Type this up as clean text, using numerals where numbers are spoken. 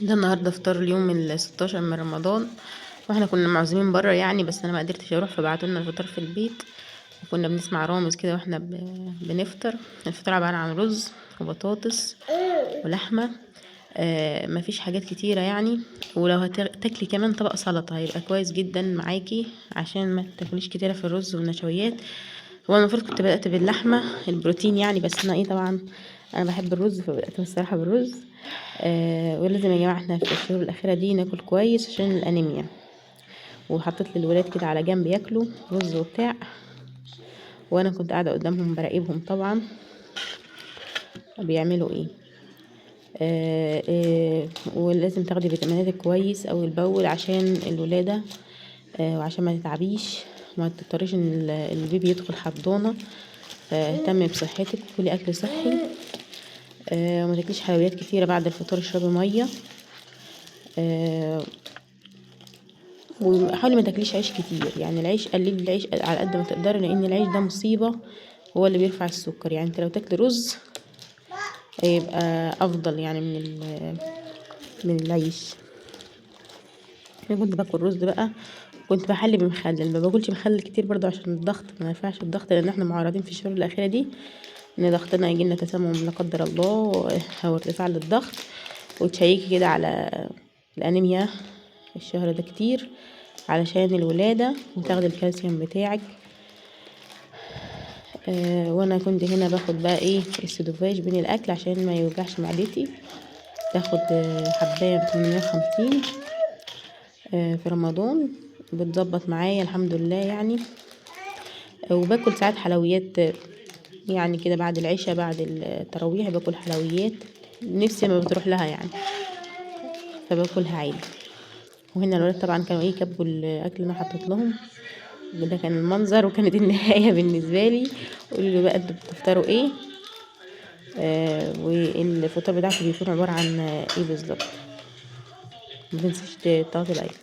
ده النهارده فطار اليوم ال16 من رمضان، واحنا كنا معزومين بره يعني، بس انا ما قدرتش اروح فبعتوا لنا الفطار في البيت. وكنا بنسمع رامز كده واحنا بنفطر. الفطار عبارة عن رز وبطاطس ولحمة. مفيش حاجات كتيرة يعني. ولو هتاكلي كمان طبق سلطة هيبقى كويس جدا معاكي، عشان ما تاكليش كتيرة في الرز والنشويات. هو المفروض كنت بدأت باللحمة البروتين يعني، بس انا طبعا انا بحب الرز فبدأت الصراحة بالرز. ولازم يا جماعة احنا في الشهور الأخيرة دي ناكل كويس عشان الأنيميا. وحطيت للولاد كده على جنب ياكلوا رز وبتاع، وانا كنت قاعدة قدامهم براقبهم طبعا بيعملوا ايه. ولازم تاخدي فيتاميناتك كويس اول باول عشان الولادة، وعشان ما تتعبيش وما تضطريش ان البيبي يدخل حضانة. فاهتمي بصحتك وكلي اكل صحي. وما تاكليش حلويات كتيرة بعد الفطار، اشربي مية. وحاولي ما تاكليش عيش كتير، يعني العيش قللي العيش على قد ما تقدري، لان العيش ده مصيبة، هو اللي بيرفع السكر. يعني انت لو تاكلي رز يبقى افضل يعني من العيش. انا كنت باكل رز بقى، كنت بحلي بمخلل، ما باكلش مخلل كتير برضو عشان الضغط، ما ينفعش الضغط، لان احنا معرضين في الشهور الاخيره دي ان ضغطنا يجيلنا تسمم لا قدر الله، او ارتفاع للضغط. وتشيكي كده على الانيميا الشهر ده كتير علشان الولاده، وتاخدي الكالسيوم بتاعك. وانا كنت هنا باخد بقى ايه السدوفاج بين الاكل عشان ما يوجعش معدتي. باخد حبايه 850 في رمضان، بتظبط معايا الحمد لله يعني. وباكل ساعات حلويات يعني كده بعد العشاء بعد التراويح، باكل حلويات نفسي ما بتروح لها يعني، فباكلها عادي. وهنا الولاد طبعا كانوا ايه كبوا الاكل اللي انا حطيت لهم، وده كان المنظر وكانت النهايه بالنسبه لي. قولوا لي بقى انتوا بتفطروا ايه؟ والفطار بتاعكم بيكون عباره عن ايه بالظبط؟ متنسيش تضغطي لايك.